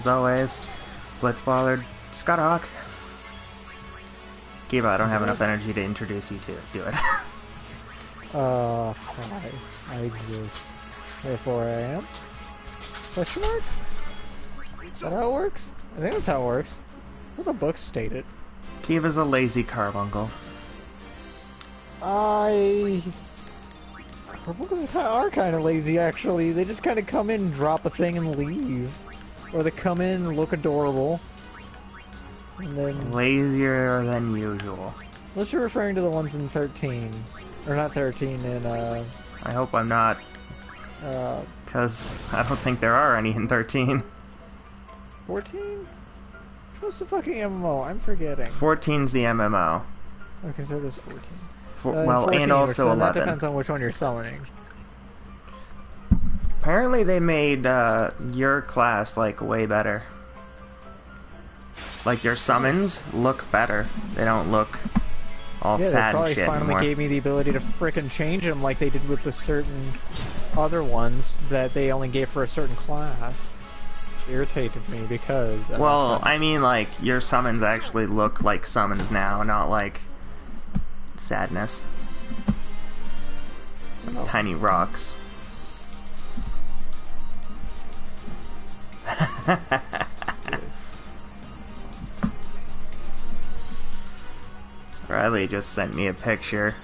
As always, Blitzballer, Scottahawk. Kiva, I don't have enough energy to introduce you to. Do it. Hi. I exist. Therefore I am. Question mark? Is that how it works? I think that's how it works. What the book stated. Kiva's a lazy carbuncle. Carbuncles are kind of lazy, actually. They just kind of come in, drop a thing, and leave. Or they come in, look adorable, and then... Lazier than usual. Unless you're referring to the ones in 13. Or not 13, in, I hope I'm not. Because I don't think there are any in 13. 14? What's the fucking MMO? I'm forgetting. 14's the MMO. Okay, so it is 14. Well, 14, and also 11. That depends on which one you're summoning. Apparently they made your class, like, way better. Like, your summons look better. They don't look all sad and shit they probably finally anymore. gave me the ability to frickin' change them like they did with the certain other ones that they only gave for a certain class. Which irritated me because... Well, I mean, like, your summons actually look like summons now, not like sadness. Oh. Tiny rocks. Riley just sent me a picture.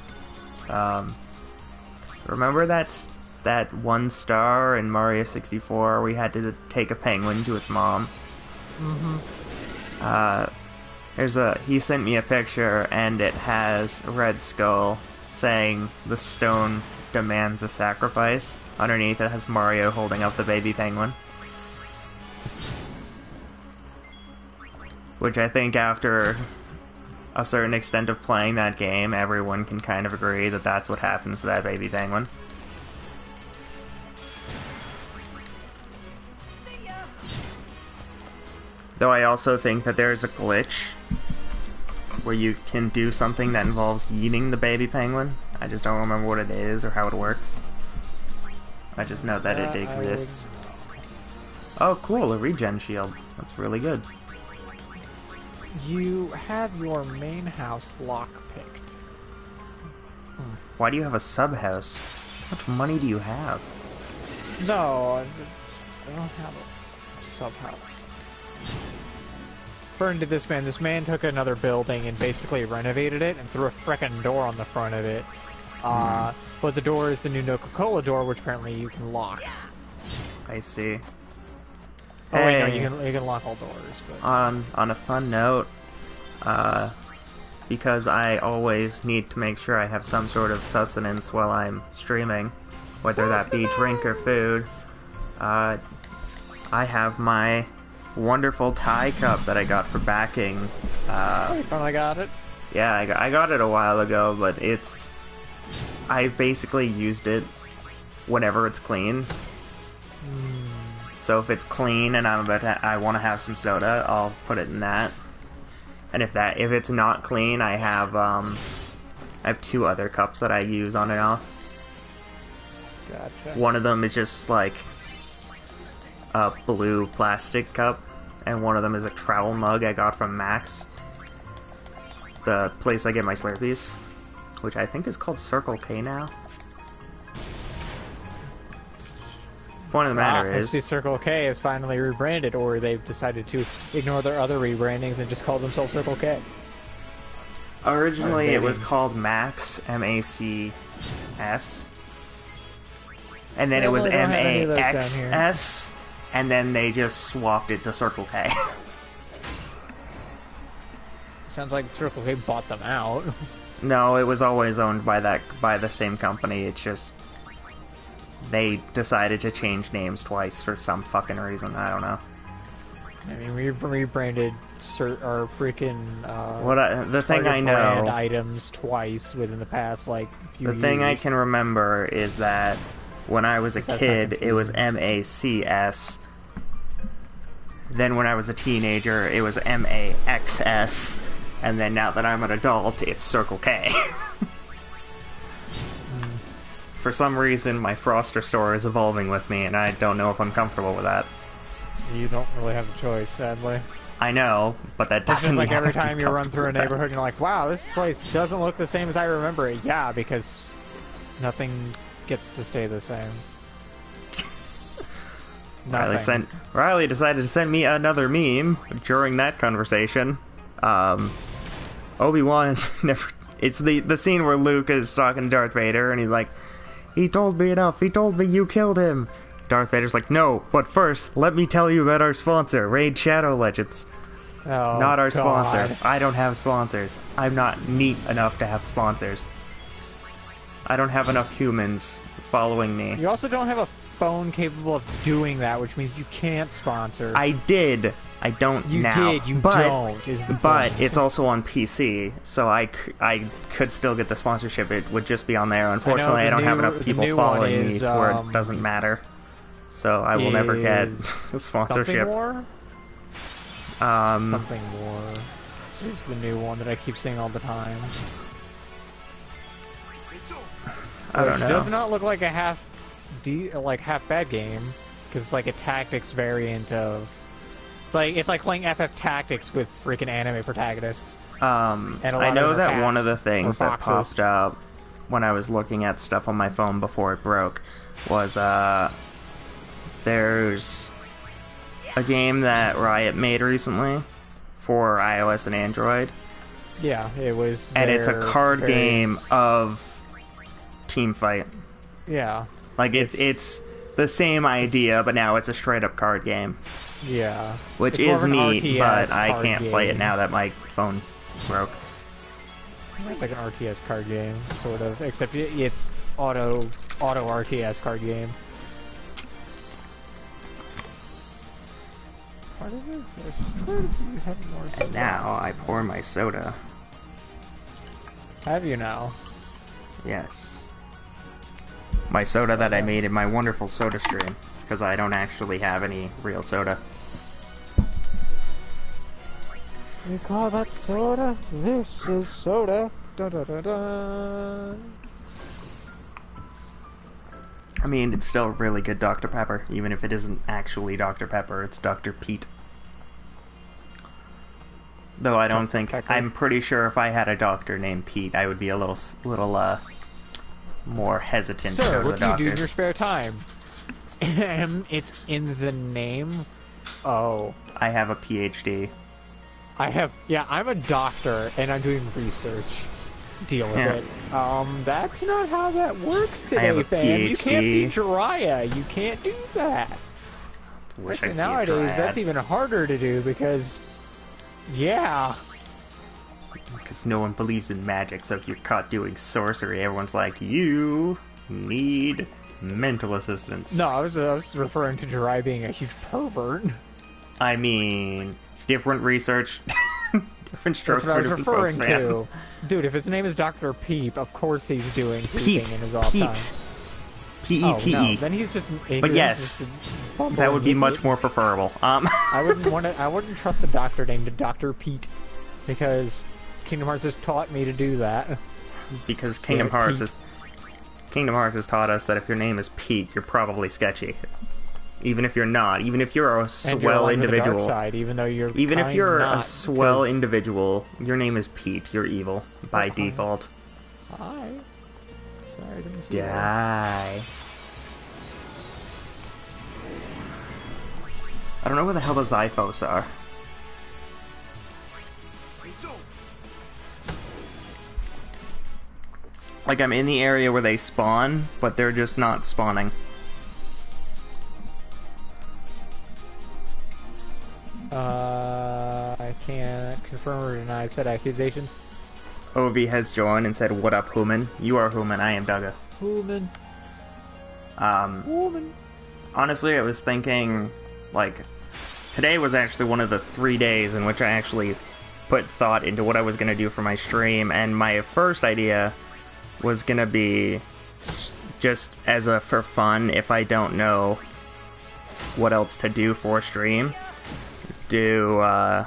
Remember that one star in Mario 64 we had to take a penguin to its mom? Mm-hmm. He sent me a picture and it has Red Skull saying the stone demands a sacrifice. Underneath it has Mario holding up the baby penguin. Which I think after a certain extent of playing that game, everyone can kind of agree that that's what happens to that baby penguin. Though I also think that there's a glitch where you can do something that involves eating the baby penguin. I just don't remember what it is or how it works. I just know that it exists. Oh cool, a regen shield. That's really good. You have your main house lockpicked. Why do you have a sub-house? How much money do you have? No, I don't have a sub-house. Referring to this man took another building and basically renovated it and threw a frickin' door on the front of it. But the door is the new Coca-Cola door, which apparently you can lock. I see. Oh wait, no, you can lock all doors. But... On a fun note, because I always need to make sure I have some sort of sustenance while I'm streaming, whether that be drink or food, I have my wonderful Thai cup that I got for backing. You finally got it? Yeah, I got it a while ago, but I've basically used it whenever it's clean. So if it's clean and I want to have some soda, I'll put it in that. And if it's not clean, I have two other cups that I use on and off. Gotcha. One of them is just like a blue plastic cup, and one of them is a travel mug I got from Max, the place I get my Slurpees, which I think is called Circle K now. Point of the matter is... I see Circle K is finally rebranded, or they've decided to ignore their other rebrandings and just call themselves Circle K. Originally it was called Max, M-A-C-S. And then it was M-A-X-S, and then they just swapped it to Circle K. Sounds like Circle K bought them out. No, it was always owned by the same company. It's just they decided to change names twice for some fucking reason. I don't know. I mean, we rebranded our freaking the thing I know brand items twice within the past like few years. The thing I can remember is that when I was a kid, it was M-A-C-S. Then when I was a teenager, it was M-A-X-S. And then now that I'm an adult, it's Circle K. For some reason, my Froster store is evolving with me, and I don't know if I'm comfortable with that. You don't really have a choice, sadly. I know, but that It's doesn't just like mean every I'd be time you run through a comfortable with that. neighborhood, you're like, wow, this place doesn't look the same as I remember it. Yeah, because nothing gets to stay the same. Nothing. Riley decided to send me another meme during that conversation. Obi-Wan never... It's the scene where Luke is talking to Darth Vader, and he's like, he told me enough, he told me you killed him. Darth Vader's like, no, but first, let me tell you about our sponsor, Raid Shadow Legends. Oh, Not our God. sponsor. I don't have sponsors. I'm not neat enough to have sponsors. I don't have enough humans following me. You also don't have a phone capable of doing that, which means you can't sponsor. I did. I don't You now. did, you but, don't, is the But point. it's also on PC, so I could still get the sponsorship. It would just be on there. Unfortunately, I don't have enough people following me to where it doesn't matter. So I will never get sponsorship. Something More? Something More is the new one that I keep seeing all the time. I don't Which know. does not look like a half bad game, because it's like a tactics variant of... it's like playing FF Tactics with freaking anime protagonists. And a lot I know of that cats one of the or things that foxes. popped up when I was looking at stuff on my phone before it broke was there's a game that Riot made recently for iOS and Android, Yeah, it was. and it's a their card variant. game of Teamfight. Yeah, Like it's the same idea, but now it's a straight up card game, yeah. which It's more is of an neat. RTS But I card can't play it game. now that my phone broke. It's like an RTS card game, sort of, except it's auto RTS card game. Part of this, I swear you have more stuff. Now I pour my soda. Have you now? Yes. My soda that I made in my wonderful soda stream, because I don't actually have any real soda. We call that soda. This is soda. Da da da da. I mean, it's still really good Dr. Pepper, even if it isn't actually Dr. Pepper, it's Dr. Pete. Though I don't think... Pepper. I'm pretty sure if I had a doctor named Pete, I would be a little more hesitant to go Sir, to what the do you do in doctors. your spare time? It's in the name. Oh. I have a PhD. I'm a doctor, and I'm doing research. Deal with Yeah. it. That's not how that works I have today, a fam. You can't be PhD. Jiraiya. You can't do that. Wish Especially I'd be a nowadays, dryad. that's even harder to do because, yeah. Because no one believes in magic, so if you're caught doing sorcery, everyone's like, you need mental assistance. No, I was referring to Jiraiya being a huge pervert. I mean, different research, different strokes That's what I for was different referring folks, man. to. Dude, if his name is Dr. Peep, of course he's doing Pete. peeping in his off time. Pete. Oh, P-E-T-E. no, then he's just an ignorant, But yes, just a that bumbling would be much idiot. more preferable. I wouldn't trust a doctor named Dr. Pete, because Kingdom Hearts has taught me to do that. because Kingdom Yeah, Hearts Pete. has taught us that if your name is Pete, you're probably sketchy. Even if you're not, even if you're a And you're swell aligned with the dark individual, side, even though you're even if kind you're not, a swell 'cause- individual, your name is Pete. You're evil by Oh, hi. default. Hi. Sorry, I didn't see that. Die. I don't know where the hell the Zyphos are. Like, I'm in the area where they spawn, but they're just not spawning. I can't confirm or deny said accusations. Ovi has joined and said, "What up, Human? You are Human. I am Dugga." Woman. Um, honestly, I was thinking, like, today was actually one of the 3 days in which I actually put thought into what I was going to do for my stream, and my first idea was going to be just as a for fun, if I don't know what else to do for a stream, try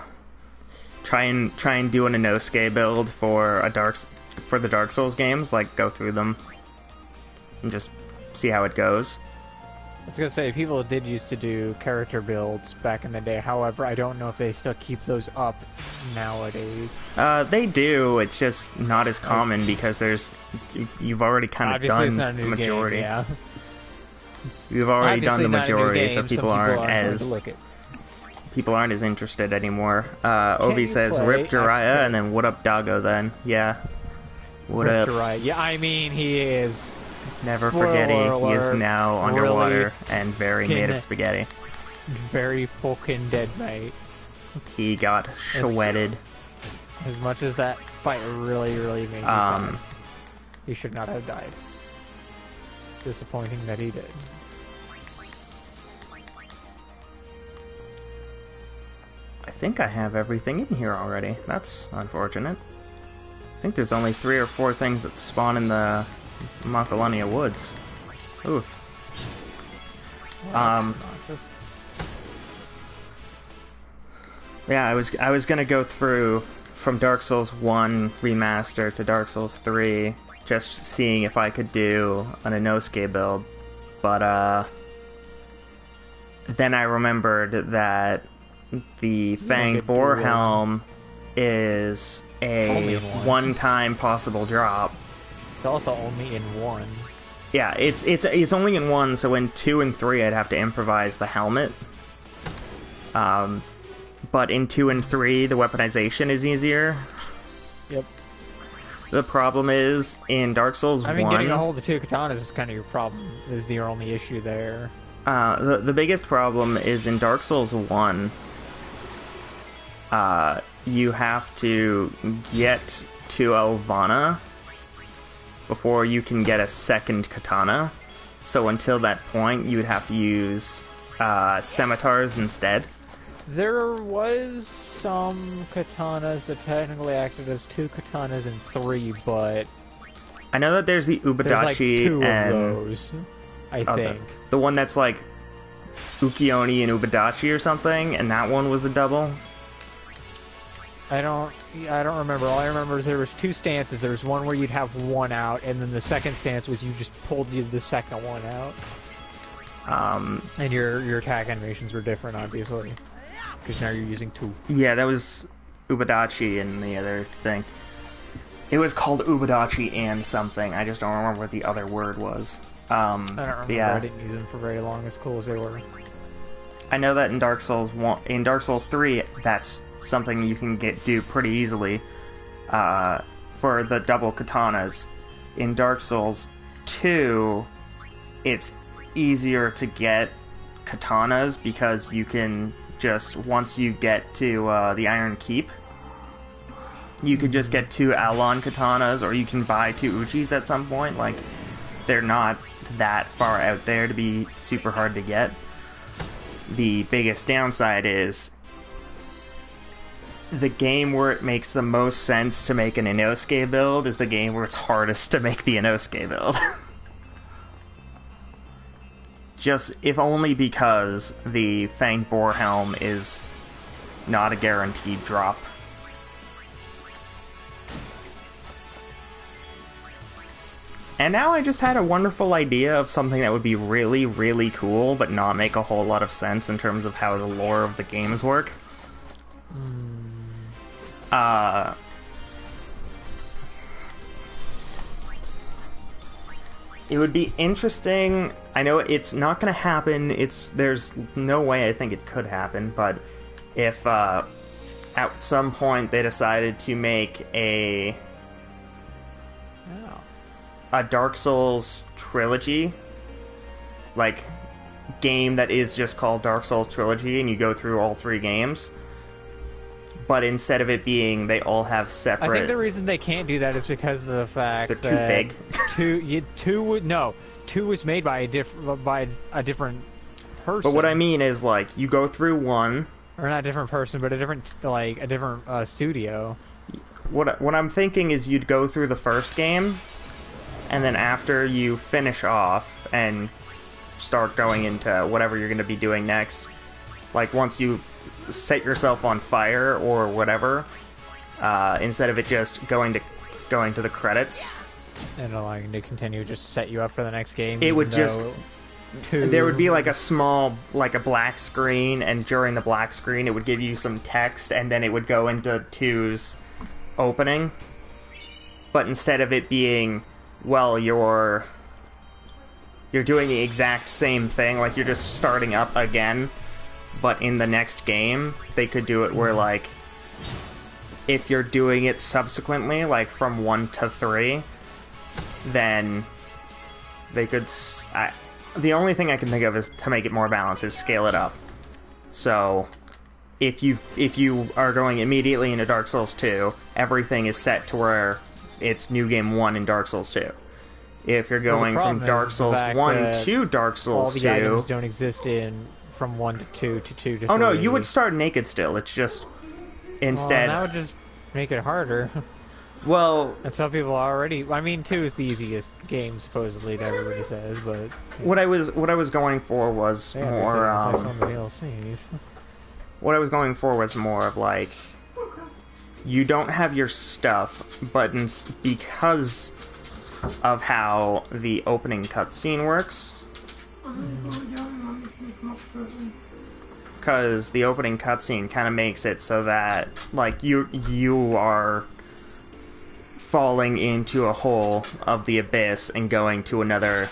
and do an Inosuke build for the Dark Souls games, like go through them and just see how it goes. was gonna say, people did used to do character builds back in the day. However, I don't know if they still keep those up nowadays. They do. It's just not as common because you've already kind of done the majority. Game, yeah. You've already done the majority, game, so people aren't as interested anymore. Obi says, "Rip Jiraiya," and then "What up, Doggo?" Then, yeah. What up? Jiraiya. Yeah, I mean, he is. Never forget he is now underwater and very made of spaghetti. Very fucking dead, mate. He got shredded. As much as that fight really made me sad, he should not have died. Disappointing that he did. I think I have everything in here already. That's unfortunate. I think there's only 3 or 4 things that spawn in the Macalania Woods. Oof. Yeah, I was gonna go through from Dark Souls 1 Remaster to Dark Souls 3, just seeing if I could do an Inosuke build, but then I remembered that the Fanged Boar Helm is a one-time possible drop. It's also only in 1. Yeah, it's only in 1, so in 2 and 3 I'd have to improvise the helmet. But in 2 and 3 the weaponization is easier. Yep. The problem is, in Dark Souls 1... getting a hold of 2 katanas is kind of your problem, is your only issue there. The biggest problem is in Dark Souls 1, you have to get to Elvana before you can get a second katana. So until that point, you would have to use scimitars instead. There was some katanas that technically acted as 2 katanas in 3, but... I know that there's the Ubadachi there's like 2 and... of those, I think. The one that's like Ukioni and Ubadachi or something, and that one was a double? I don't remember. All I remember is there was 2 stances. There was one where you'd have one out, and then the second stance was you just pulled the second one out. And your attack animations were different, obviously, because now you're using 2. Yeah, that was Ubadachi and the other thing. It was called Ubadachi and something. I just don't remember what the other word was. I don't remember. Yeah. I didn't use them for very long, as cool as they were. I know that in Dark Souls 1, in Dark Souls 3, that's something you can do pretty easily for the double katanas. In Dark Souls 2, it's easier to get katanas because you can just, once you get to the Iron Keep, you could just get 2 Alon katanas, or you can buy 2 Uchis at some point. Like, they're not that far out there to be super hard to get. The biggest downside is the game where it makes the most sense to make an Inosuke build is the game where it's hardest to make the Inosuke build. Just, if only because the Fanged Boar Helm is not a guaranteed drop. And now I just had a wonderful idea of something that would be really, really cool, but not make a whole lot of sense in terms of how the lore of the games work. It would be interesting. I know it's not going to happen. There's no way I think it could happen, but if at some point they decided to make a Dark Souls trilogy, like game that is just called Dark Souls Trilogy, and you go through all 3 games, but instead of it being they all have separate... I think the reason they can't do that is because of the fact they're too big. 2 was made by a different person. But what I mean is, like, you go through 1, or not a different person, but a different studio. What I'm thinking is you'd go through the first game, and then after you finish off and start going into whatever you're going to be doing next, like once you set yourself on fire or whatever, instead of it just going to the credits and allowing to continue, just set you up for the next game. It would just there would be like a small, like a black screen, and during the black screen it would give you some text, and then it would go into 2's opening. But instead of it being, well, you're doing the exact same thing, like you're just starting up again, but in the next game, they could do it where, like, if you're doing it subsequently, like from 1 to 3, then they could... the only thing I can think of is to make it more balanced is scale it up. So, if you are going immediately into Dark Souls 2, everything is set to where it's New Game 1 in Dark Souls 2. If you're going from Dark Souls 1 to Dark Souls 2... all the items don't exist from 1 to 2 to 2 to 3. Oh no, you would start naked still, it's just... Instead... Well, that would just make it harder. Well... And some people already... I mean, 2 is the easiest game, supposedly, that everybody says, but... What I was going for was more, somebody else sees. What I was going for was more of, like... You don't have your stuff, but because of how the opening cutscene works... Because the opening cutscene kind of makes it so that, like, you are falling into a hole of the abyss and going to another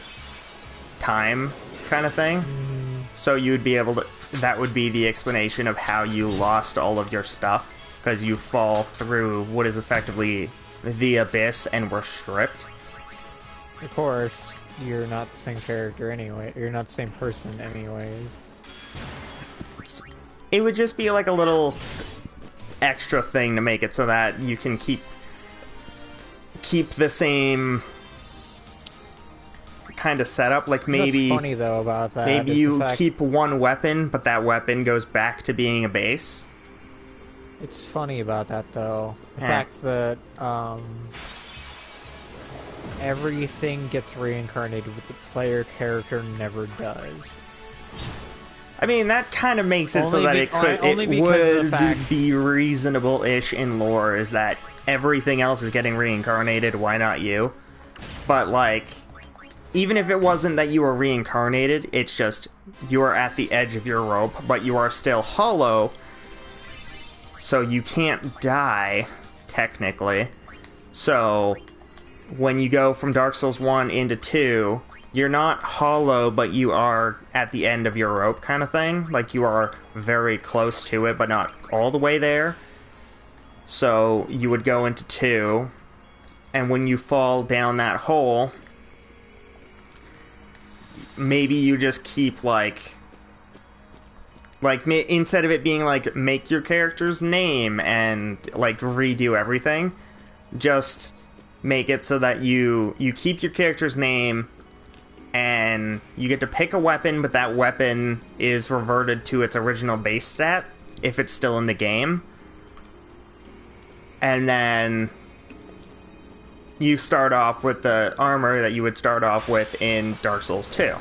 time kind of thing. So you'd be able to... That would be the explanation of how you lost all of your stuff. Because you fall through what is effectively the abyss and were stripped. Of course, you're not the same character anyway. You're not the same person anyways. It would just be like a little extra thing to make it so that you can keep the same kind of setup. Like maybe... What's funny though about that maybe you keep one weapon, but that weapon goes back to being a base. It's funny about that though. The fact that everything gets reincarnated, but the player character never does. I mean, that kind of makes it so that it would be reasonable-ish in lore, is that everything else is getting reincarnated, why not you? But, like, even if it wasn't that you were reincarnated, it's just you are at the edge of your rope, but you are still hollow, so you can't die, technically. So, when you go from Dark Souls 1 into 2... You're not hollow, but you are at the end of your rope kind of thing. Like, you are very close to it, but not all the way there. So, you would go into 2, and when you fall down that hole, maybe you just keep, like, instead of it being, like, make your character's name and, like, redo everything, just make it so that you keep your character's name, and you get to pick a weapon, but that weapon is reverted to its original base stat, if it's still in the game. And then you start off with the armor that you would start off with in Dark Souls 2.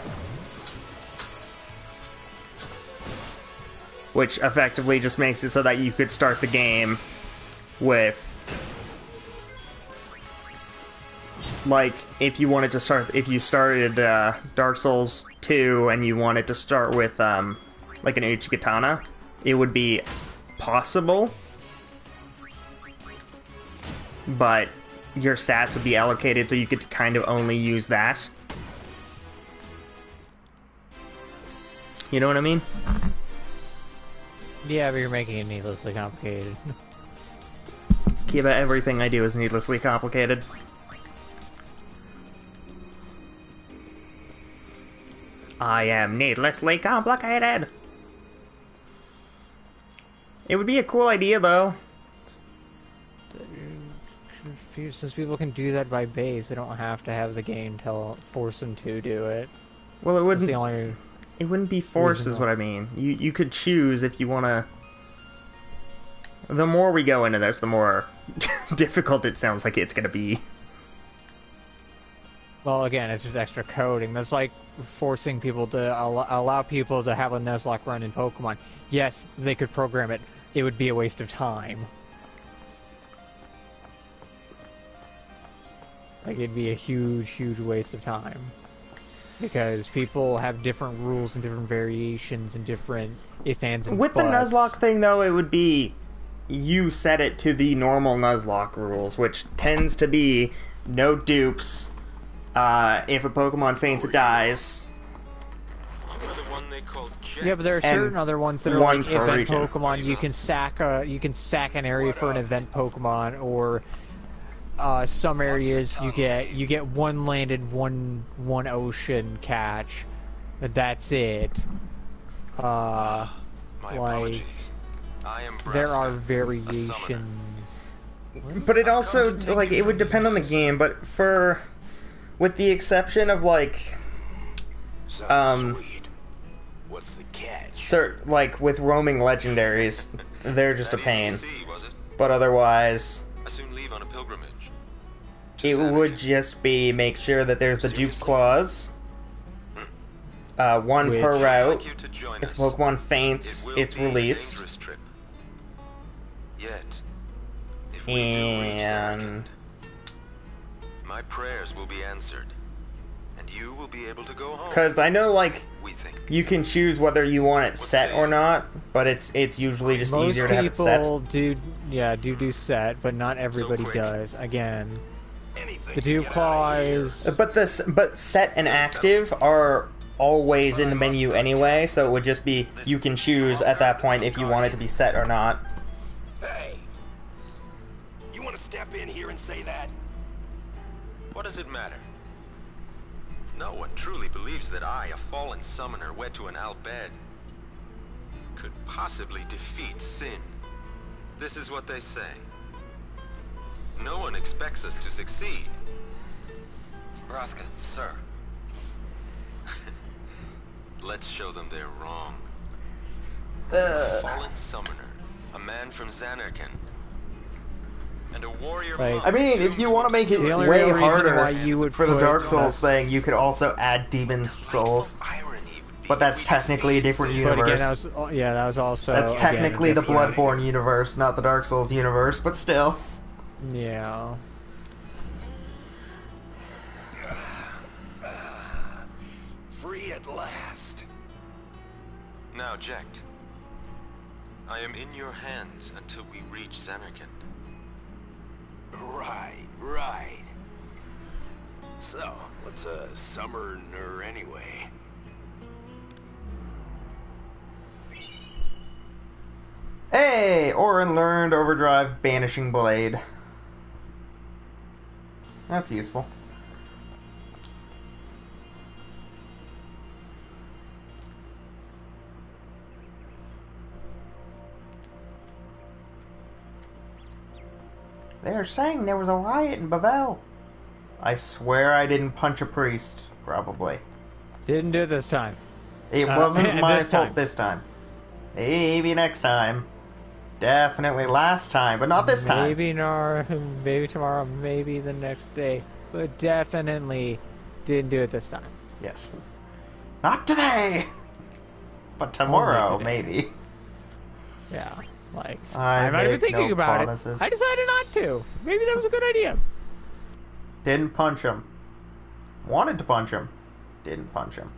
Which effectively just makes it so that you could start the game with... Like, if you started Dark Souls 2 and you wanted to start with, like an Uchigatana, it would be possible, but your stats would be allocated so you could kind of only use that. You know what I mean? Yeah, but you're making it needlessly complicated. Kiba, everything I do is needlessly complicated. I am needlessly complicated. It would be a cool idea, though. Since people can do that by base, they don't have to have the game force them to do it. Well, it wouldn't. It wouldn't be forced, is what I mean. You could choose if you want to. The more we go into this, the more difficult it sounds like it's going to be. Well, again, it's just extra coding. That's like forcing people to allow people to have a Nuzlocke run in Pokemon. Yes, they could program it. It would be a waste of time. Like, it'd be a huge, huge waste of time. because people have different rules and different variations and different if, ands, and With the buts. Nuzlocke thing, though, it would be you set it to the normal Nuzlocke rules, which tends to be no dupes. If a Pokemon faints, it dies. Yeah, but there are certain other ones that are one like per event region. Pokemon. You can sack an area for an event Pokemon, or some areas you get one landed, one ocean catch. That's it. My Like apologies. I am there Braska, are a variations. But it also, like, it would depend on the game, but with the exception of, like, Sweet. What's the catch? like, with roaming legendaries, they're just a That easy pain. to see, was it? But otherwise, I soon leave on a pilgrimage. To it Xanadu. would just be make sure that there's the Dupe Clause, one per Which- I'd route. like you to join If us. Pokemon faints, It will it's be a released. dangerous trip. Yet, if we do reach And Samarkand, my prayers will be answered, and you will be able to go home. because I know, like, We think. you can choose whether you want it set or not, but it's usually just Most easier to have it set. people do set, but not everybody quick. does. Again, Anything the to Dupe get out of here. Clause. But set and active are always in the menu anyway, so it would just be you can choose at that point if you want it to be set or not. Hey, you want to step in here and say that? What does it matter? No one truly believes that I, a fallen summoner wed to an Albed, could possibly defeat sin. This is what they say. No one expects us to succeed. Braska, sir. Let's show them they're wrong. A fallen summoner, a man from Xanarkand, and a warrior Like- monk I mean, if you want to make it The only way real reason harder why you would for the put Dark Souls us- thing, you could also add Demon's Souls. irony would be But that's we technically a defeated different sin. But again, universe. that was also That's again, technically the different- Bloodborne universe, not the Dark Souls universe, but still. Yeah. Free at last. Now, Jekt. I am in your hands until we reach Xanarkand. Right. So, what's a summoner anyway? Hey! Orin learned Overdrive Banishing Blade. That's useful. They're saying there was a riot in Bavel. I swear I didn't punch a priest. Probably. Didn't do it this time. It wasn't my this fault time. this time. Maybe next time. Definitely last time, but not this time. Maybe tomorrow, maybe the next day, but definitely didn't do it this time. Yes. Not today! But tomorrow, Only today. maybe. Yeah, like I I'm not even make thinking no about promises. it. I decided not to. Maybe that was a good idea. Didn't punch him. Wanted to punch him. Didn't punch him.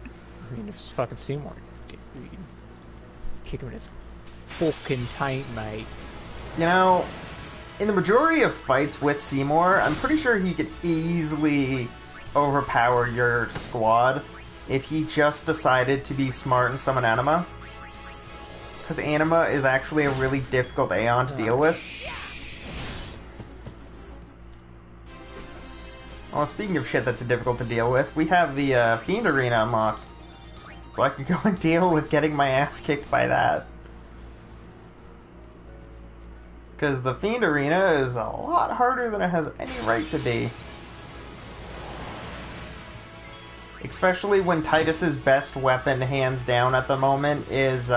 I mean, if it's fucking Seymour, we'd kick him in his fucking taint, mate. You know, in the majority of fights with Seymour, I'm pretty sure he could easily overpower your squad if he just decided to be smart and summon Anima. Because Anima is actually a really difficult Aeon to deal with. Oh, speaking of shit that's difficult to deal with, we have the Fiend Arena unlocked. So I could go and deal with getting my ass kicked by that. Because the Fiend Arena is a lot harder than it has any right to be. Especially when Titus's best weapon, hands down at the moment, is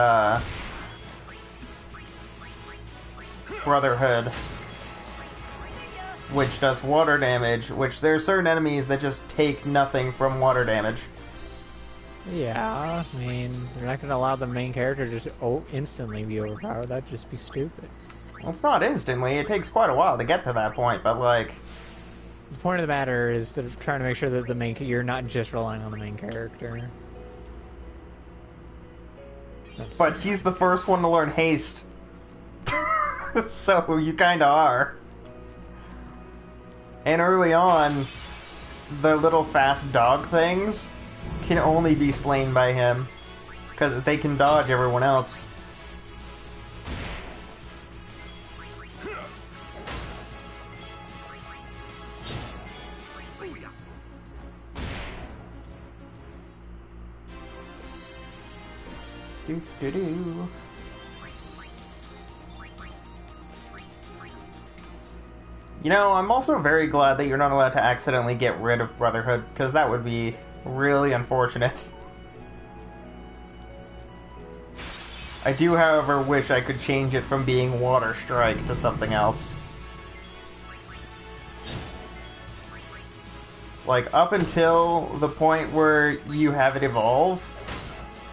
Brotherhood. Which does water damage, which there are certain enemies that just take nothing from water damage. Yeah, I mean, they're not gonna allow the main character to just instantly be overpowered. That'd just be stupid. Well, it's not instantly, it takes quite a while to get to that point, but like... The point of the matter is to trying to make sure that you're not just relying on the main character. But he's the first one to learn haste. So you kinda are. And early on, the little fast dog things can only be slain by him. Because they can dodge everyone else. Do-do-do. You know, I'm also very glad that you're not allowed to accidentally get rid of Brotherhood, because that would be really unfortunate. I do, however, wish I could change it from being Water Strike to something else. Like, up until the point where you have it evolve,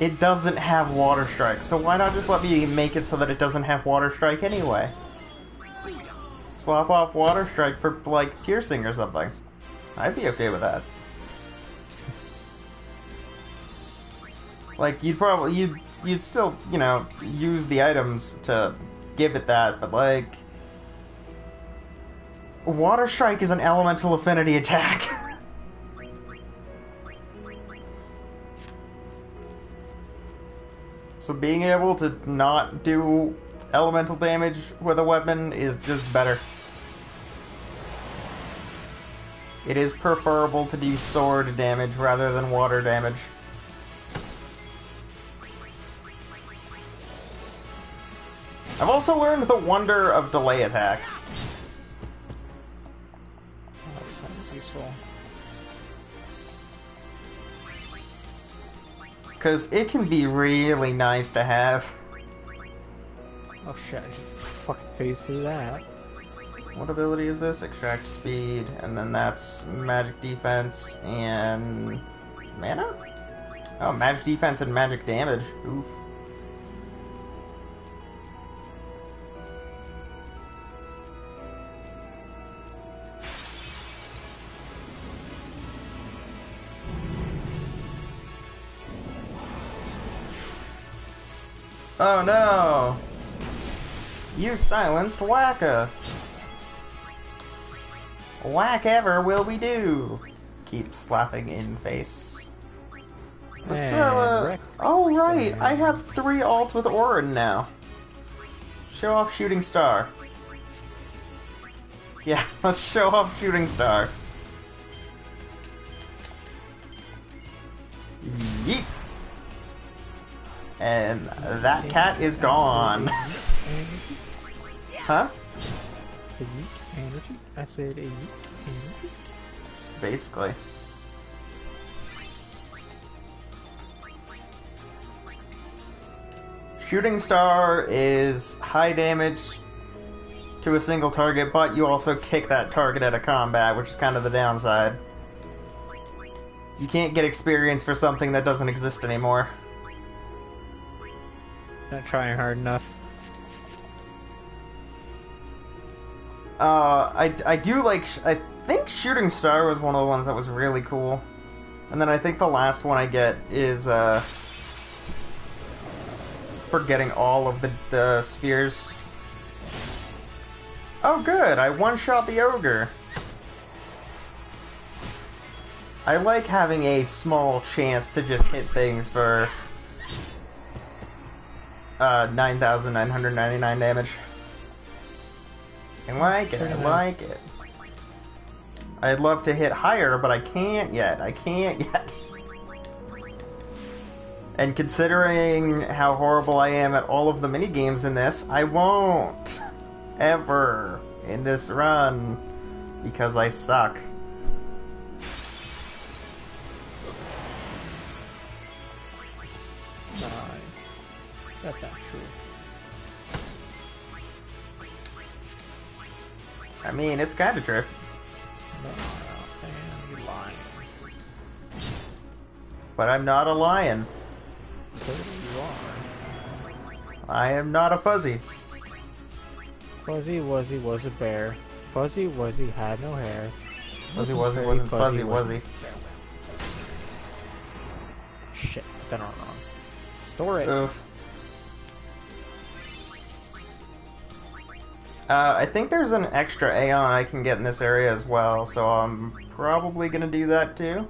it doesn't have Water Strike, so why not just let me make it so that it doesn't have Water Strike anyway? Swap off Water Strike for, like, Piercing or something. I'd be okay with that. Like, you'd still, you know, use the items to give it that, but, like... Water Strike is an elemental affinity attack. So being able to not do elemental damage with a weapon is just better. It is preferable to do sword damage rather than water damage. I've also learned the wonder of delay attack. Oh, that sounds useful. Because it can be really nice to have. Oh shit, I just fucking phased through that. What ability is this? Extract speed, and then that's magic defense and mana? Oh, magic defense and magic damage. Oof. Oh no! You silenced Wacka! Whack ever will we do? Keep slapping in face. Oh right, I have 3 alts with Orin now. Show off Shooting Star. Yeah, let's show off Shooting Star. Yeet! And that cat is gone. Huh? A yeet energy? I said a yeet energy? Basically. Shooting Star is high damage to a single target, but you also kick that target out of combat, which is kind of the downside. You can't get experience for something that doesn't exist anymore. Not trying hard enough. I do like... I think Shooting Star was one of the ones that was really cool. And then I think the last one I get is, for getting all of the spheres. Oh good, I one-shot the ogre. I like having a small chance to just hit things for 9,999 damage. I like it, I like it. I'd love to hit higher, but I can't yet. I can't yet. And considering how horrible I am at all of the minigames in this, I won't ever in this run because I suck. That's not true. I mean, it's kind of true. No, man, you're lying. But I'm not a lion. So you are. I am not a fuzzy. Fuzzy Wuzzy was a bear. Fuzzy Wuzzy had no hair. Fuzzy Wuzzy wasn't fuzzy, was he? Farewell. Shit, put that on wrong. Store it. Oof. I think there's an extra Aeon I can get in this area as well, so I'm probably gonna do that too.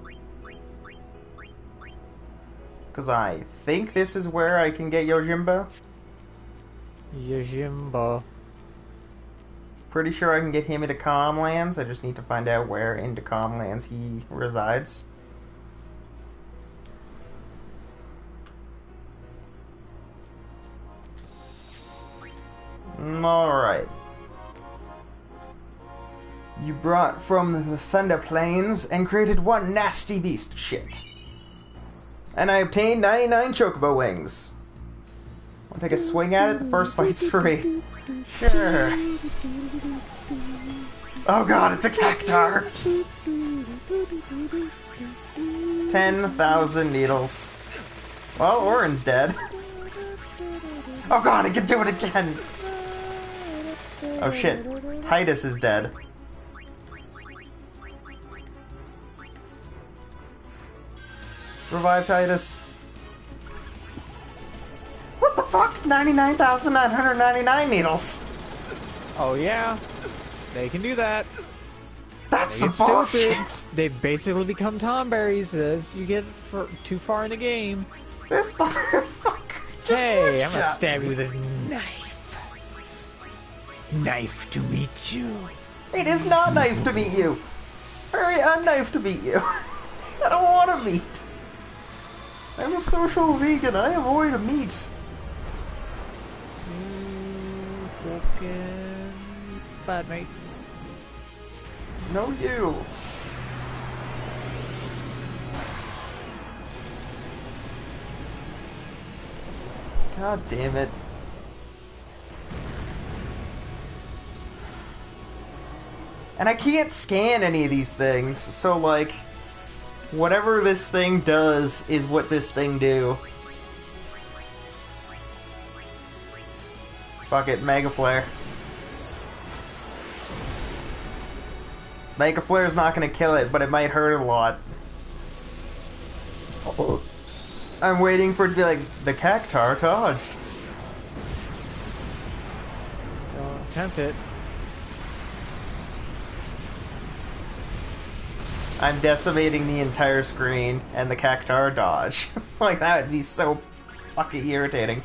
Because I think this is where I can get Yojimbo. Yojimbo. Pretty sure I can get him into Calmlands. I just need to find out where into Calmlands he resides. Alright. You brought from the Thunder Plains and created one nasty beast shit. And I obtained 99 Chocobo wings. Wanna take a swing at it? The first fight's free. Sure. Oh god, it's a cactar! 10,000 needles. Well, Orin's dead. Oh god, I can do it again! Oh shit, Titus is dead. Revive Titus. What the fuck? 99,999 needles! Oh yeah, they can do that. That's They some get bullshit! stupid. They basically become tomberries as you get too far in the game. This motherfucker just Hey, I'm gonna one-shot stab me. you with this knife. Knife to meet you. It is not nice to meet you. Very unnice to meet you. I don't want to meet. I'm a social vegan. I avoid meat. Fucking bad mate. No, you. God damn it. And I can't scan any of these things, so like, whatever this thing does is what this thing do. Fuck it, Mega Flare. Mega Flare is not gonna kill it, but it might hurt a lot. I'm waiting for it to be like, the cactar dodged. Don't attempt it. I'm decimating the entire screen, and the cactar dodge. Like, that would be so fucking irritating.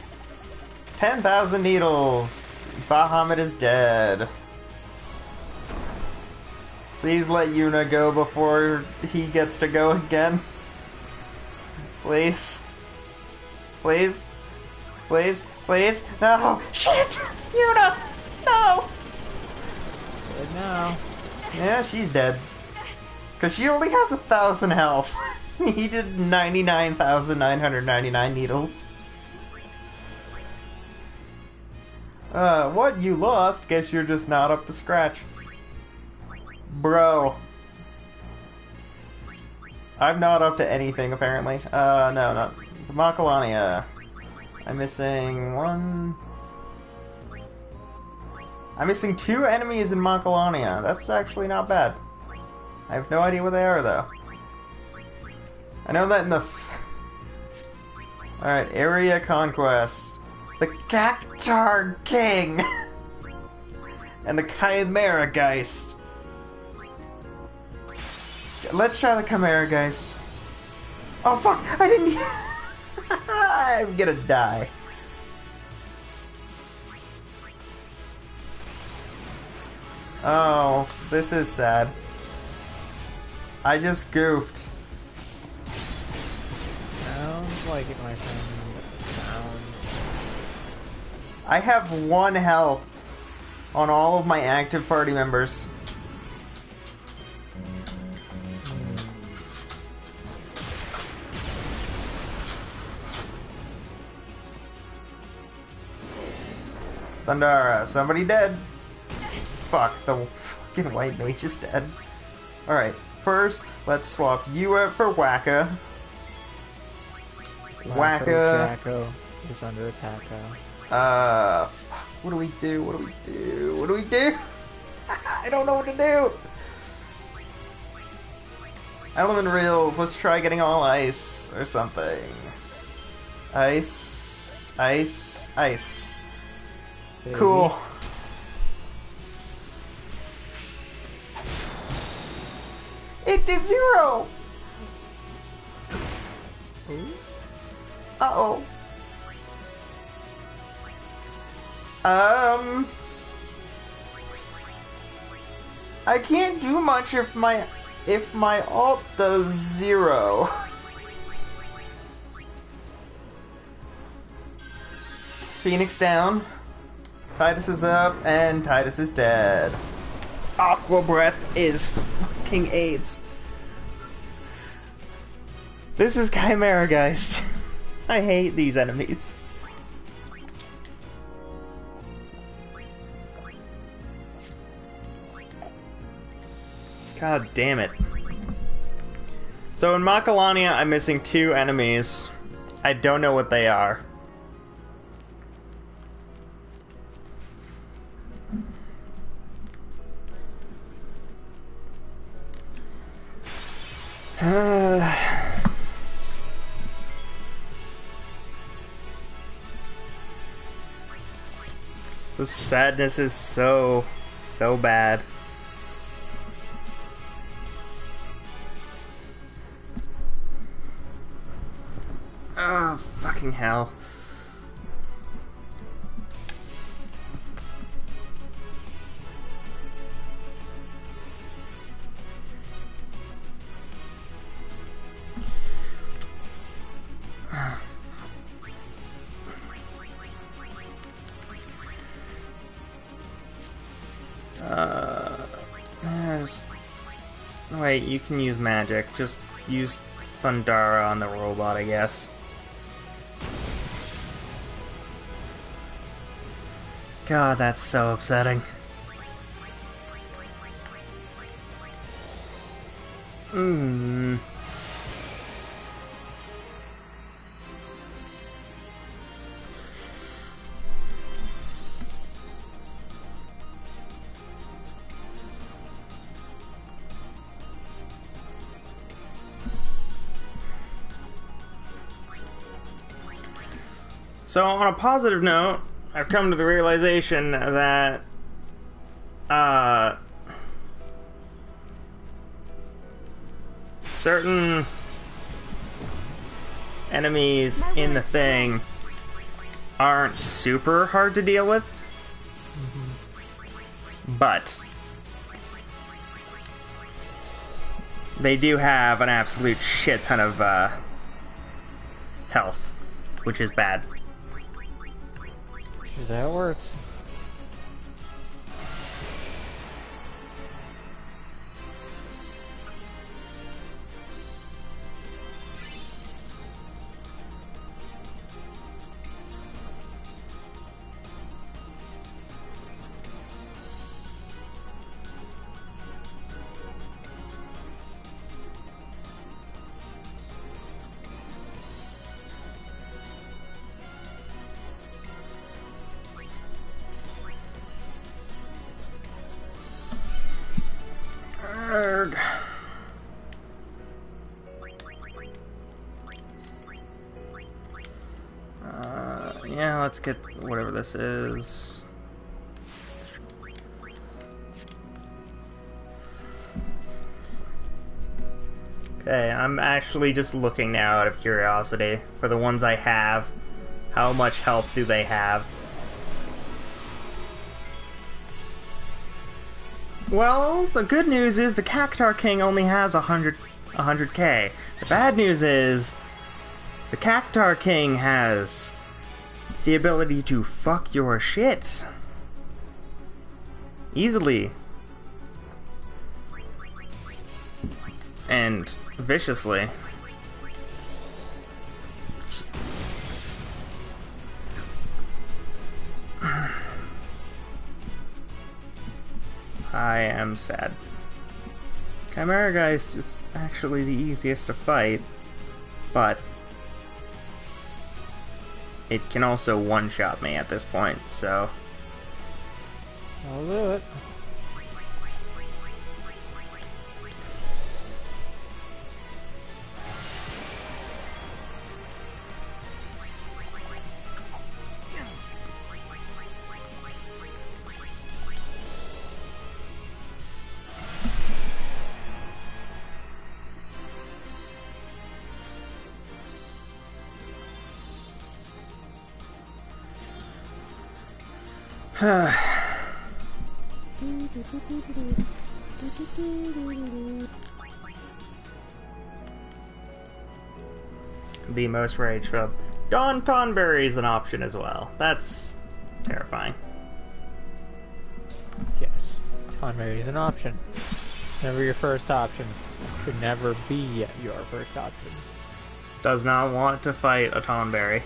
10,000 needles! Bahamut is dead. Please let Yuna go before he gets to go again. Please. Please. Please. Please. No! Shit! Yuna! No! Good now. Yeah, she's dead. Because she only has 1,000 health. He did 99,999 needles. What? You lost? Guess you're just not up to scratch. Bro. I'm not up to anything, apparently. No, not... Makalania. I'm missing one... I'm missing 2 enemies in Makalania. That's actually not bad. I have no idea what they are, though. I know that in the... Alright, Area Conquest. The Cactar King! And the Chimera Geist. Let's try the Chimera Geist. Oh fuck! I didn't... I'm gonna die. Oh, this is sad. I just goofed. Sounds like it, my friend. Sounds. I have 1 health on all of my active party members. Thundara, somebody dead. Fuck, the fucking white mage is dead. Alright, first, let's swap you out for Wacka. Wacka. Jacko is under attack now. Fuck, what do we do? What do we do? What do we do? I don't know what to do. Element reels, let's try getting all ice or something. Ice, ice, ice. Baby. Cool. It did 0! Uh-oh. I can't do much if my alt does 0. Phoenix down. Titus is up, and Titus is dead. Aqua Breath is fucking AIDS. This is Chimera Geist. I hate these enemies. God damn it. So in Macalania, I'm missing 2 enemies. I don't know what they are. The sadness is so bad. Oh, fucking hell. Wait, you can use magic. Just use Thundara on the robot, I guess. God, that's so upsetting. So, on a positive note, I've come to the realization that certain enemies in the thing aren't super hard to deal with, but they do have an absolute shit ton of health, which is bad. Is that how it works? Yeah, let's get whatever this is. Okay, I'm actually just looking now out of curiosity for the ones I have. How much health do they have? Well, the good news is the Cactar King only has 100k. The bad news is the Cactar King has the ability to fuck your shit easily and viciously. I am sad. Chimera Geist is actually the easiest to fight, but it can also one-shot me at this point, so I'll do it. The most rage filled. Dawn Tonberry is an option as well. That's terrifying. Yes, Tonberry is an option. Never your first option. Should never be your first option. Does not want to fight a Tonberry.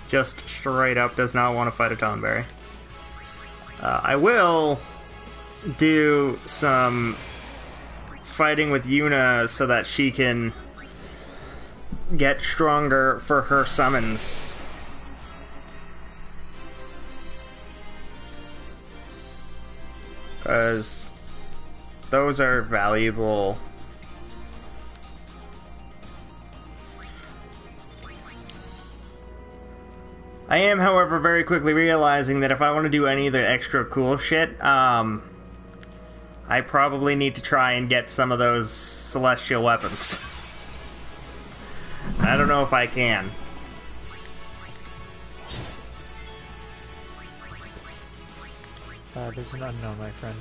Just straight up does not want to fight a Tonberry. I will do some fighting with Yuna so that she can get stronger for her summons. Because those are valuable. I am, however, very quickly realizing that if I want to do any of the extra cool shit, I probably need to try and get some of those celestial weapons. I don't know if I can. That is an unknown, my friend.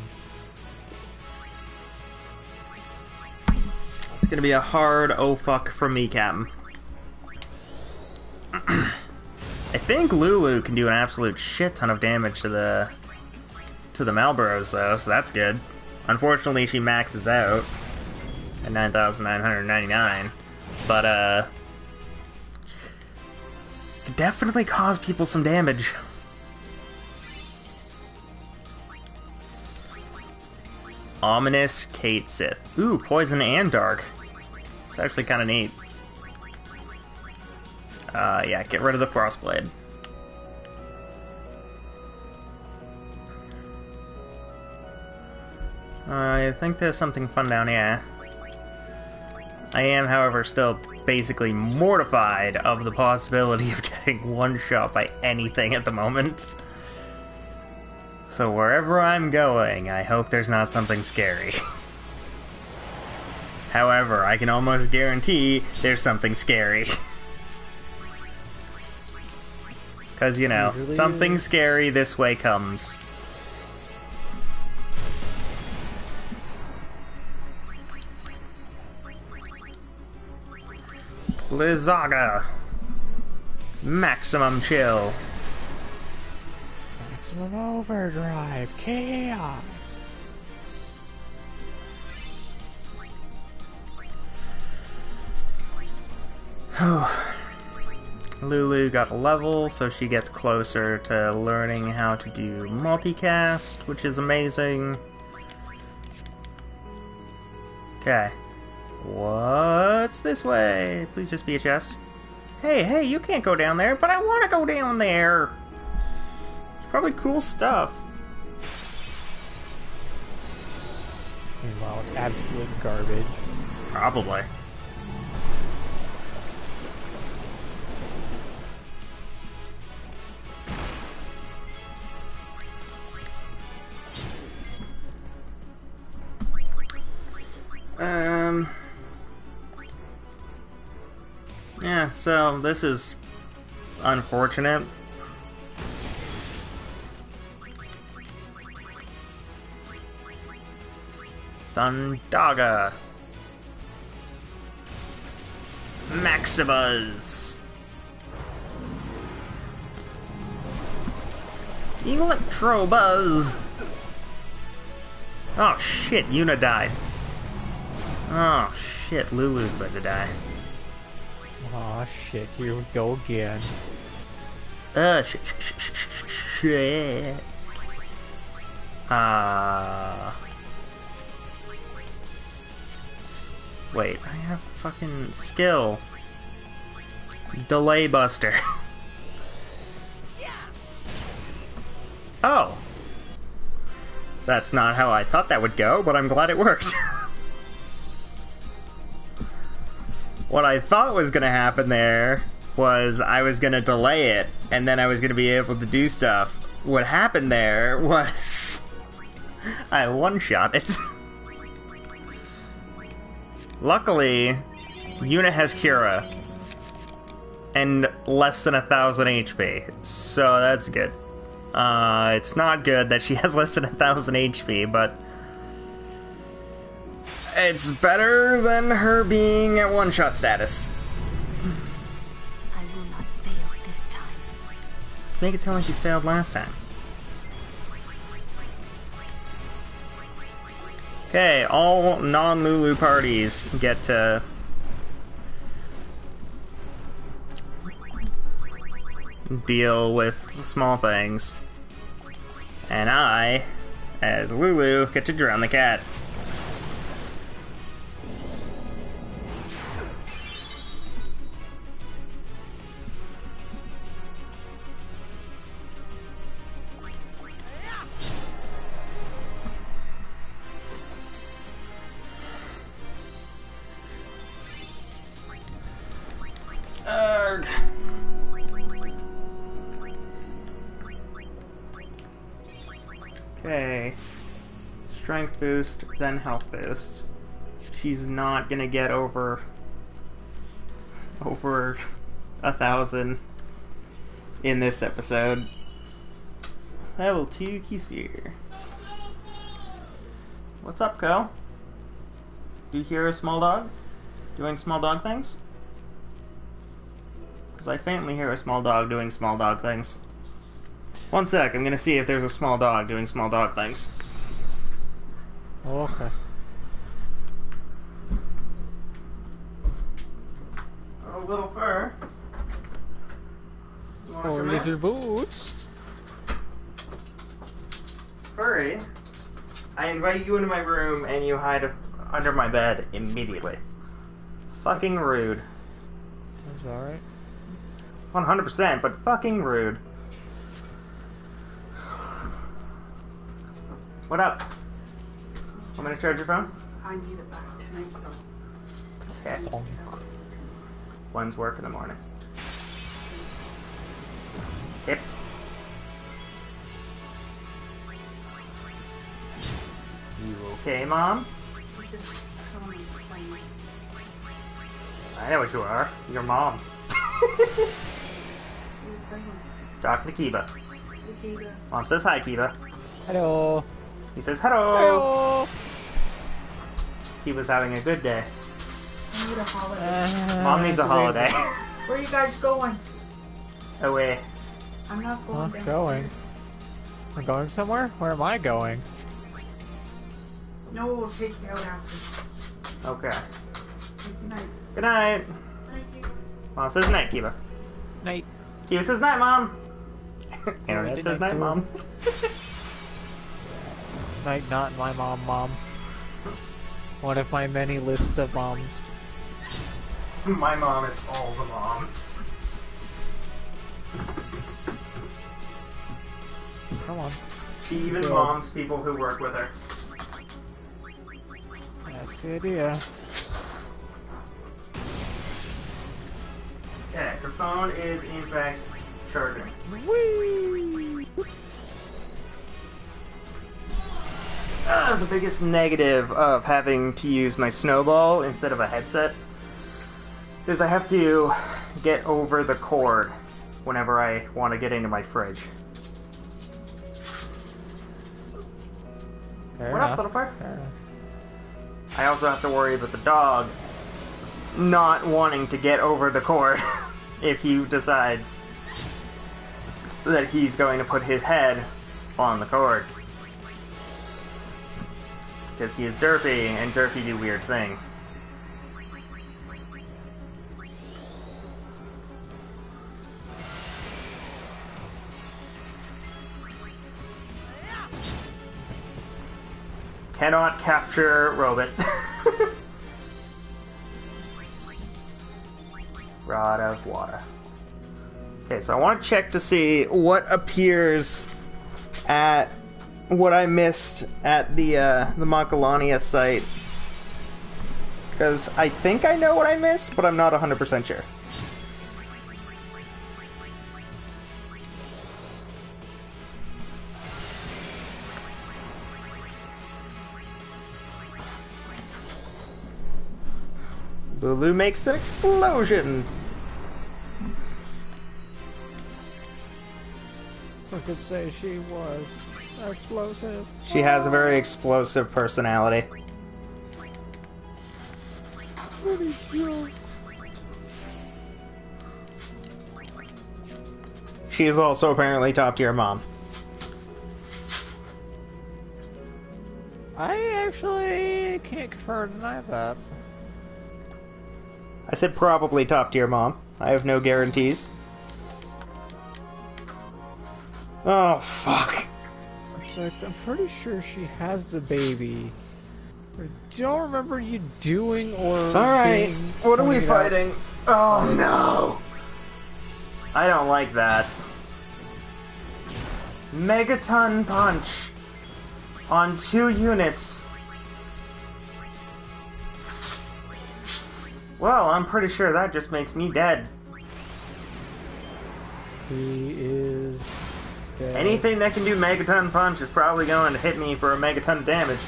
It's gonna be a hard oh fuck from me, Captain. I think Lulu can do an absolute shit ton of damage to the Malboros, though, so that's good. Unfortunately, she maxes out at 9,999, but could definitely cause people some damage. Ominous Kate Sith. Ooh, poison and dark. It's actually kind of neat. Yeah, get rid of the Frostblade. I think there's something fun down here. I am, however, still basically mortified of the possibility of getting one-shot by anything at the moment. So wherever I'm going, I hope there's not something scary. However, I can almost guarantee there's something scary. Because, you know, usually something scary this way comes. Blizzaga! Maximum chill. Maximum overdrive. Chaos. Lulu got a level, so she gets closer to learning how to do multicast, which is amazing. Okay. What's this way? Please just be a chest. Hey, you can't go down there, but I want to go down there! It's probably cool stuff. Meanwhile, it's absolute garbage. Probably. Yeah, so this is unfortunate. Thundaga. Maxibuzz. Electrobuzz. Oh shit, Yuna died. Oh shit, Lulu's about to die. Oh shit, here we go again. Shit. Wait, I have fucking skill. Delay Buster. Oh. That's not how I thought that would go, but I'm glad it worked. What I thought was going to happen there was I was going to delay it, and then I was going to be able to do stuff. What happened there was I one-shot it. Luckily, Yuna has Cura and less than 1,000 HP, so that's good. It's not good that she has less than 1,000 HP, but it's better than her being at one-shot status. I will not fail this time. Make it sound like you failed last time. Okay, all non-Lulu parties get to deal with small things. And I, as Lulu, get to drown the cat. Arrgh. Okay. Strength boost, then health boost. She's not gonna get over 1,000 in this episode. Level 2 key sphere. What's up, Co? Do you hear a small dog doing small dog things? Because I faintly hear a small dog doing small dog things. One sec, I'm gonna see if there's a small dog doing small dog things. Oh, okay. Oh, little fur. You wanna Oh, come little in? boots. Furry, I invite you into my room and you hide under my bed immediately. Fucking rude. Sounds alright. 100%, but fucking rude. What up? Want me to charge your phone? I need it back tonight, though. Okay. One's work in the morning. Yep. You okay, Mom? You just come and play. I know what you are. Your mom. Talking to Kiba. Mom says hi, Kiba. Hello. He says hello. Hello. Kiba's having a good day. I need a holiday. Mom needs a holiday. Where are you guys going? Away. I'm not going Not down. going. We're going somewhere? Where am I going? No, we'll take you out after. Okay. Good night. Good night. Thank you. Mom says night, Kiba. Night. Kiba says night, Mom. Internet Good says night, night, Mom. Night, not my mom. One of my many lists of moms. My mom is all the mom. Come on. She even Good. moms people who work with her. That's the idea. Okay, her phone is in fact charging. Whee! The biggest negative of having to use my snowball instead of a headset is I have to get over the cord whenever I want to get into my fridge. Fair What enough. up, little fur? Fair enough. I also have to worry about the dog not wanting to get over the cord if he decides that he's going to put his head on the cord. Because he is derpy, and derpy do weird things. Cannot capture Robot. Rod of water. Okay, so I want to check to see what appears at what I missed at the Makalania site. Because I think I know what I missed, but I'm not 100% sure. Lulu makes an explosion! So One could say she was explosive. She has a very explosive personality. Pretty sure. She is also apparently top tier mom. I actually can't confirm or deny that. I said probably top tier mom. I have no guarantees. Oh, fuck. I'm pretty sure she has the baby. I don't remember you doing or. Alright, what are we fighting? Oh no! I don't like that. Megaton punch on 2 units. Well, I'm pretty sure that just makes me dead. He is dead. Anything that can do Megaton punch is probably going to hit me for a Megaton of damage.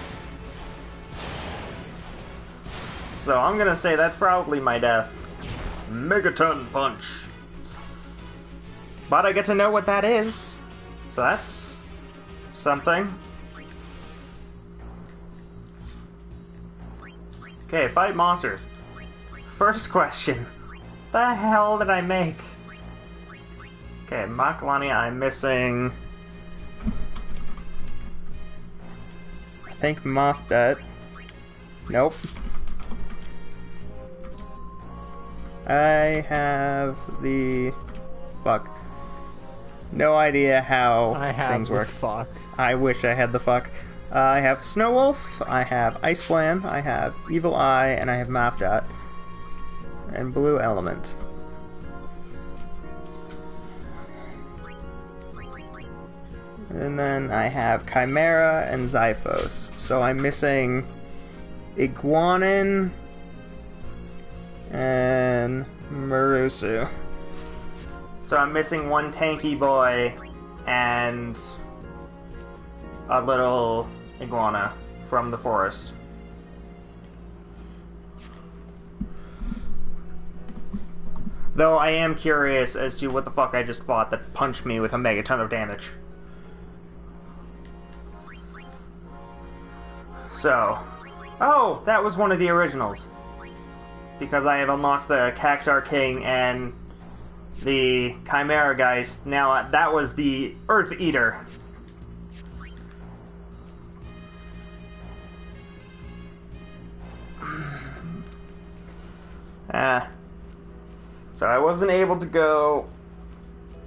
So I'm gonna say that's probably my death. Megaton punch. But I get to know what that is. So that's something. Okay, fight monsters. First question. The hell did I make? Okay, Makalani, I'm missing... I think Mothdet. Nope. I have the... Fuck. No idea how things work. Fuck. I wish I had the fuck. I have Snow Wolf, I have Ice Flan, I have Evil Eye, and I have Mafdot. And Blue Element. And then I have Chimera and Zyphos. So I'm missing Iguanin and Marusu. So I'm missing one tanky boy and a little iguana from the forest. Though I am curious as to what the fuck I just fought that punched me with a megaton of damage. So, oh, that was one of the originals. Because I have unlocked the Cactar King and the Chimera guys. Now, that was the Earth Eater. So I wasn't able to go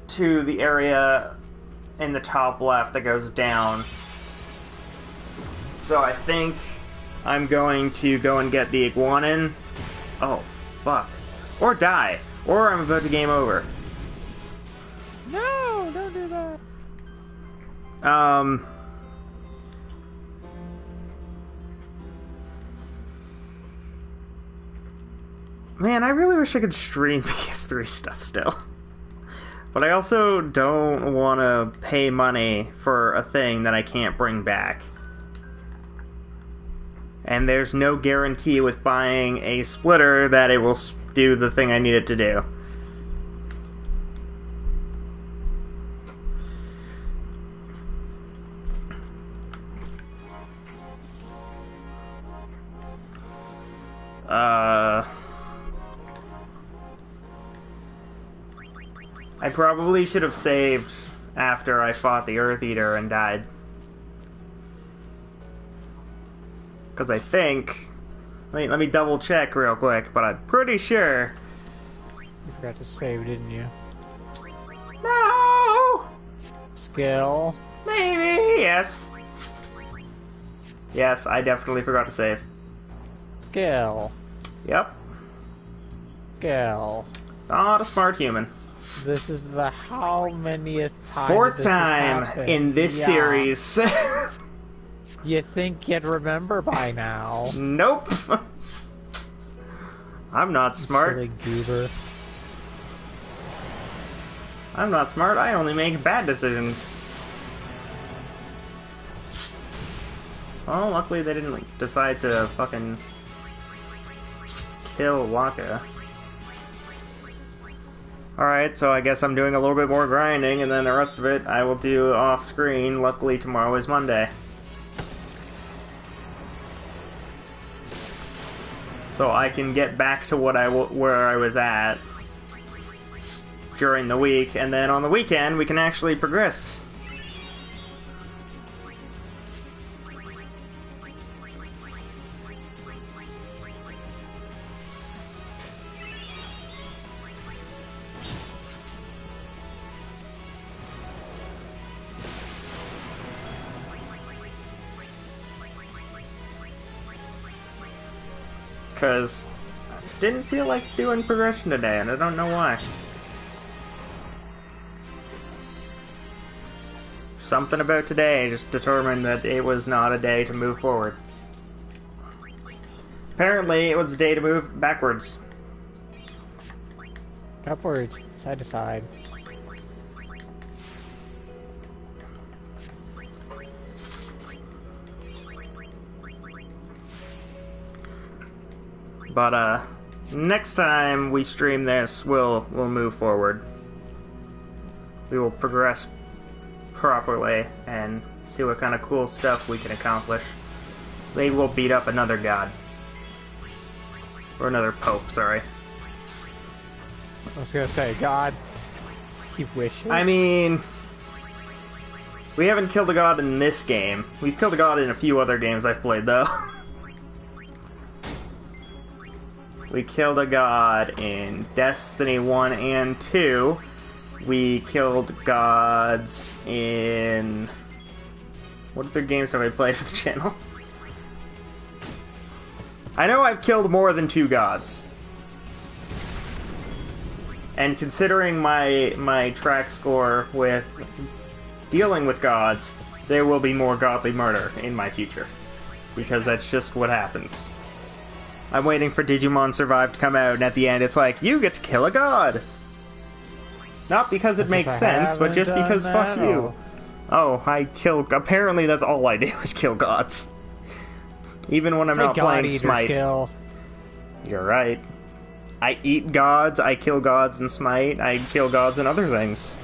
to the area in the top left that goes down. So I think I'm going to go and get the Iguanin. Oh, fuck. Or die. Or I'm about to game over. No, don't do that. Man, I really wish I could stream PS3 stuff still. But I also don't want to pay money for a thing that I can't bring back. And there's no guarantee with buying a splitter that it will do the thing I need it to do. I probably should have saved after I fought the Earth Eater and died. Because I think... Let me double check real quick, but I'm pretty sure... You forgot to save, didn't you? No! Skill? Maybe, yes. Yes, I definitely forgot to save. Skill. Yep. Skill. Not a smart human. This is the how many time 4th time in this series. You think you'd remember by now? Nope. I'm not smart. Silly goober. I'm not smart. I only make bad decisions. Well, luckily they didn't decide to fucking kill Waka. Alright, so I guess I'm doing a little bit more grinding, and then the rest of it I will do off-screen. Luckily, tomorrow is Monday. So I can get back to where I was at during the week, and then on the weekend we can actually progress. Because I didn't feel like doing progression today, and I don't know why. Something about today just determined that it was not a day to move forward. Apparently, it was a day to move backwards. Upwards, side to side. But next time we stream this, we'll move forward. We will progress properly and see what kind of cool stuff we can accomplish. Maybe we'll beat up another god. Or another pope, sorry. I was gonna say, God, he wishes? I mean, we haven't killed a god in this game. We've killed a god in a few other games I've played, though. We killed a god in Destiny 1 and 2. We killed gods in... What other games have I played for the channel? I know I've killed more than 2 gods. And considering my track score with dealing with gods, there will be more godly murder in my future. Because that's just what happens. I'm waiting for Digimon Survive to come out, and at the end it's like, you get to kill a god! Not because it makes sense, but just because fuck you. Oh, I kill... Apparently that's all I do, is kill gods. Even when I'm not playing Smite. Skill. You're right. I eat gods, I kill gods in Smite, I kill gods in other things.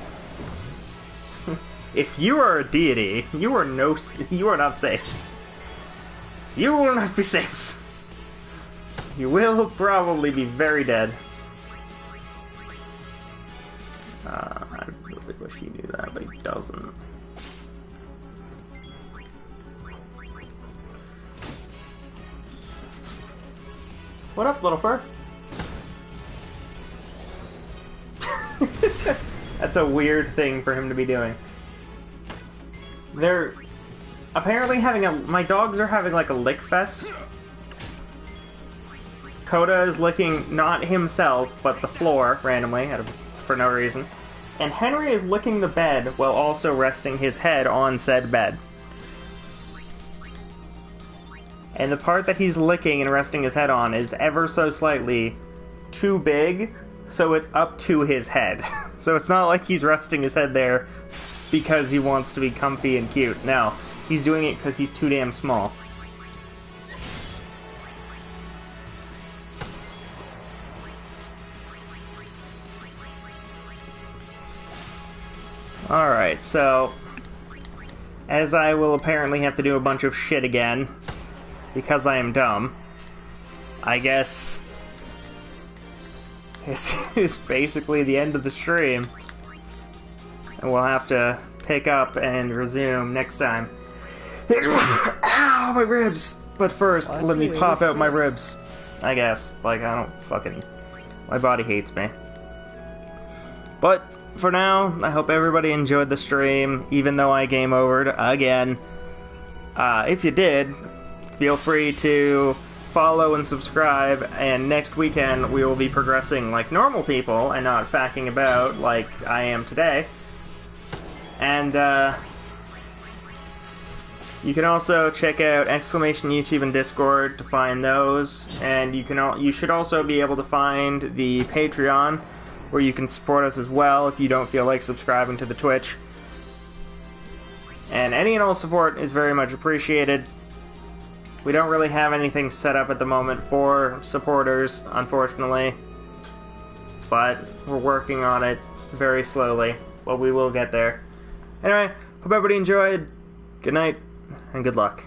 If you are a deity, you are not safe. You will not be safe. You will probably be very dead. I really wish he knew that, but he doesn't. What up, little fur? That's a weird thing for him to be doing. They're apparently having my dogs are having like a lick fest. Coda is licking not himself, but the floor, randomly, for no reason. And Henry is licking the bed while also resting his head on said bed. And the part that he's licking and resting his head on is ever so slightly too big, so it's up to his head. So it's not like he's resting his head there because he wants to be comfy and cute. No, he's doing it because he's too damn small. Alright, so as I will apparently have to do a bunch of shit again because I am dumb, I guess this is basically the end of the stream, and we'll have to pick up and resume next time. Ow, my ribs! But first, let me pop out my ribs, I guess. Like, I don't fucking... My body hates me. But for now, I hope everybody enjoyed the stream, even though I game overed again. If you did, feel free to follow and subscribe, and next weekend we will be progressing like normal people and not facking about like I am today. And you can also check out Exclamation YouTube and Discord to find those, and you should also be able to find the Patreon, where you can support us as well if you don't feel like subscribing to the Twitch. And any and all support is very much appreciated. We don't really have anything set up at the moment for supporters, unfortunately. but we're working on it very slowly, but we will get there. Anyway, hope everybody enjoyed. Good night, and good luck.